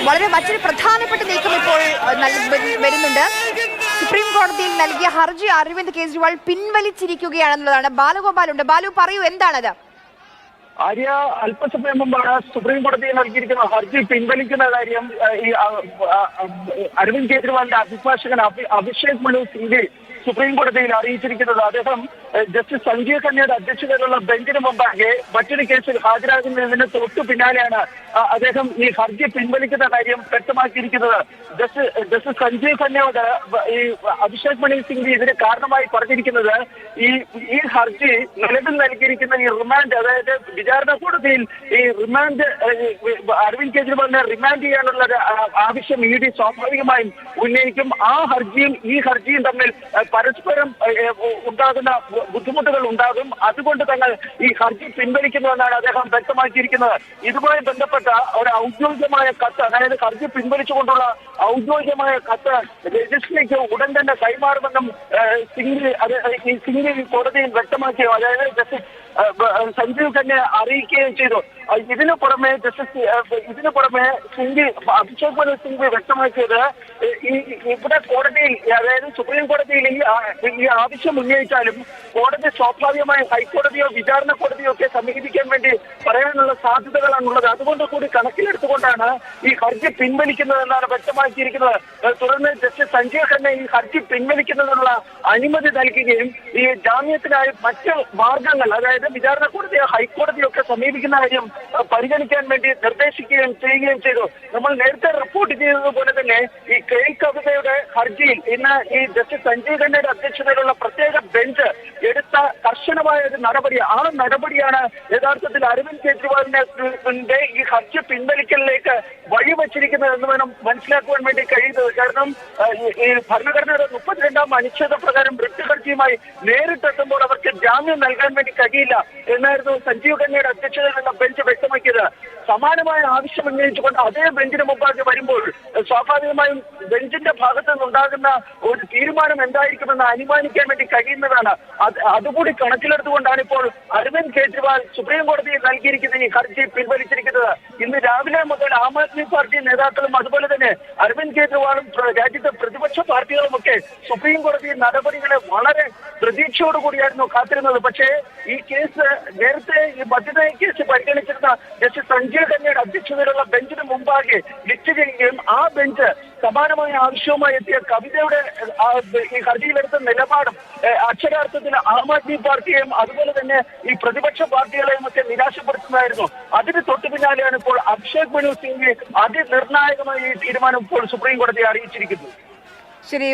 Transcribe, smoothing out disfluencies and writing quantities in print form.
വളരെ മറ്റൊരു പ്രധാനപ്പെട്ട നീക്കം ഇപ്പോൾ വരുന്നുണ്ട്. സുപ്രീം കോടതിയിൽ നൽകിയ ഹർജി അരവിന്ദ് കെജ്രിവാൾ പിൻവലിച്ചിരിക്കുകയാണെന്നുള്ളതാണ്. ബാലഗോപാൽ ഉണ്ട്. ബാലു, പറയൂ, എന്താണത്? ആര്യ, അല്പസമയം മുമ്പാണ് സുപ്രീം കോടതിയിൽ നൽകിയിരിക്കുന്ന ഹർജി പിൻവലിക്കുന്ന കാര്യം ഈ അരവിന്ദ് കെജ്രിവാളിന്റെ അഭിഭാഷകൻ അഭിഷേക് മനു സിംഗ്വി സുപ്രീം കോടതിയിൽ അറിയിച്ചിരിക്കുന്നത്. അദ്ദേഹം ജസ്റ്റിസ് സഞ്ജീവ് ഖന്നയുടെ അധ്യക്ഷതയിലുള്ള ബെഞ്ചിന് മുമ്പാകെ മറ്റൊരു കേസിൽ ഹാജരാകുന്നതിന് തൊട്ടു പിന്നാലെയാണ് അദ്ദേഹം ഈ ഹർജി പിൻവലിക്കുന്ന കാര്യം വ്യക്തമാക്കിയിരിക്കുന്നത്. ജസ്റ്റിസ് സഞ്ജീവ് ഖന്നയോട് ഈ അഭിഷേക് മനു സിംഗ്വി ഇതിന് കാരണമായി പറഞ്ഞിരിക്കുന്നത് ഈ ഹർജി നിലവിൽ നൽകിയിരിക്കുന്ന ഈ റിമാൻഡ്, അതായത് വിചാരണ കോടതിയിൽ ഈ റിമാൻഡ് അരവിന്ദ് കെജ്രിവാളിനെ റിമാൻഡ് ചെയ്യാനുള്ള ആവശ്യം ഇ ഡി സ്വാഭാവികമായും ഉന്നയിക്കും. ആ ഹർജിയും ഈ ഹർജിയും തമ്മിൽ പരസ്പരം ഉണ്ടാകുന്ന ബുദ്ധിമുട്ടുകൾ ഉണ്ടാകും. അതുകൊണ്ട് തന്നെ ഈ ഹർജി പിൻവലിക്കുന്നുവെന്നാണ് അദ്ദേഹം വ്യക്തമാക്കിയിരിക്കുന്നത്. ഇതുമായി ബന്ധപ്പെട്ട ഒരു ഔദ്യോഗികമായ കത്ത്, അതായത് ഹർജി പിൻവലിച്ചുകൊണ്ടുള്ള ഔദ്യോഗികമായ കത്ത് രജിസ്ട്രിക്ക് ഉടൻ തന്നെ കൈമാറുമെന്നും സിംഗ്വി കോടതിയിൽ വ്യക്തമാക്കിയോ, അതായത് ജസ്റ്റിസ് സഞ്ജീവ് ഖന്നെ അറിയിക്കുകയും ചെയ്തു. ഇതിനു പുറമെ അഭിഷേക് മനു സിംഗ്വി വ്യക്തമാക്കിയത് ഇവിടെ കോടതിയിൽ, അതായത് സുപ്രീം കോടതിയിൽ ഈ ആവശ്യം ഉന്നയിച്ചാലും കോടതി സ്വാഭാവികമായും ഹൈക്കോടതിയോ വിചാരണ കോടതിയോ ഒക്കെ സമീപിക്കാൻ വേണ്ടി പറയാനുള്ള സാധ്യതകളാണുള്ളത്. അതുകൊണ്ട് കൂടി കണക്കിലെടുത്തുകൊണ്ടാണ് ഈ ഹർജി പിൻവലിക്കുന്നതെന്നാണ് വ്യക്തമാക്കിയിരിക്കുന്നത്. തുടർന്ന് ജസ്റ്റിസ് സഞ്ജീവ് ഖന്ന ഈ ഹർജി പിൻവലിക്കുന്നതിനുള്ള അനുമതി നൽകുകയും ഈ ജാമ്യത്തിനായി മറ്റ് മാർഗങ്ങൾ, അതായത് വിചാരണ കോടതിയോ ഹൈക്കോടതിയോ ഒക്കെ സമീപിക്കുന്ന കാര്യം പരിഗണിക്കാൻ വേണ്ടി നിർദ്ദേശിക്കുകയും ചെയ്യുകയും ചെയ്തു. നമ്മൾ നേരത്തെ റിപ്പോർട്ട് ചെയ്തതുപോലെ തന്നെ ഈ കെ കവിതയുടെ ഹർജിയിൽ ഇന്ന് ഈ ജസ്റ്റിസ് സഞ്ജീവ് ഖന്നയുടെ അധ്യക്ഷതയിലുള്ള പ്രത്യേക ബെഞ്ച് എടുത്ത കർശനമായ ഒരു നടപടി, ആ നടപടിയാണ് യഥാർത്ഥത്തിൽ അരവിന്ദ് കെജ്രിവാളിന്റെ ഈ ഹർജി പിൻവലിക്കലിലേക്ക് വഴിവെച്ചിരിക്കുന്നത് എന്ന് വേണം മനസ്സിലാക്കുവാൻ വേണ്ടി കഴിയുന്നത്. കാരണം ഈ ഭരണഘടനയുടെ 32-ാം അനുച്ഛേദ പ്രകാരം റിട്ട് ഹർജിയുമായി നേരിട്ടെത്തുമ്പോൾ അവർക്ക് ജാമ്യം നൽകാൻ വേണ്ടി കഴിയില്ല എന്നായിരുന്നു സഞ്ജീവ് ഖന്നയുടെ അധ്യക്ഷതയിലുള്ള ബെഞ്ച് വ്യക്തമാക്കിയത്. സമാനമായ ആവശ്യം ഉന്നയിച്ചുകൊണ്ട് അതേ ബെഞ്ചിന് മുമ്പാകെ വരുമ്പോൾ സ്വാഭാവികമായും ബെഞ്ചിന്റെ ഭാഗത്തു നിന്നുണ്ടാകുന്ന ഒരു തീരുമാനം എന്തായിരിക്കുമെന്ന് അനുമാനിക്കാൻ വേണ്ടി കഴിയുന്നതാണ്. അതുകൂടി കണക്കിലെടുത്തുകൊണ്ടാണ് ഇപ്പോൾ അരവിന്ദ് കെജ്രിവാൾ സുപ്രീം കോടതിയിൽ നൽകിയിരിക്കുന്ന ഈ ഹർജി പിൻവലിച്ചിരിക്കുന്നത്. ഇന്ന് രാവിലെ മുതൽ ആം ആദ്മി പാർട്ടി നേതാക്കളും അതുപോലെ തന്നെ അരവിന്ദ് കെജ്രിവാളും രാജ്യത്തെ പ്രതിപക്ഷ പാർട്ടികളുമൊക്കെ സുപ്രീം കോടതി നടപടികളെ വളരെ പ്രതീക്ഷയോടുകൂടിയായിരുന്നു കാത്തിരുന്നത്. പക്ഷേ ഈ കേസ് നേരത്തെ ഈ മദ്യനയ കേസ് പരിഗണിച്ചിരുന്ന ജസ്റ്റിസ് സഞ്ജീവ് ഖന്നയുടെ അധ്യക്ഷതയിലുള്ള ബെഞ്ചിന് മുമ്പാകെ ലിസ്റ്റ് ചെയ്യുകയും ആ ബെഞ്ച് സമാനമായ ആവശ്യവുമായി എത്തിയ കവിതയുടെ ഈ ഹർജിയിലെടുത്ത നിലപാടും അക്ഷരാർത്ഥത്തിൽ ആം ആദ്മി പാർട്ടിയെയും അതുപോലെ തന്നെ ഈ പ്രതിപക്ഷ പാർട്ടികളെയും ഒക്കെ നിരാശപ്പെടുത്തുന്നതായിരുന്നു. അതിന് തൊട്ടു പിന്നാലെയാണ് ഇപ്പോൾ അഭിഷേക് മനു സിംഗ്വി അതിനിർണായകമായ ഈ തീരുമാനം ഇപ്പോൾ സുപ്രീം കോടതിയെ അറിയിച്ചിരിക്കുന്നത്. ശരി.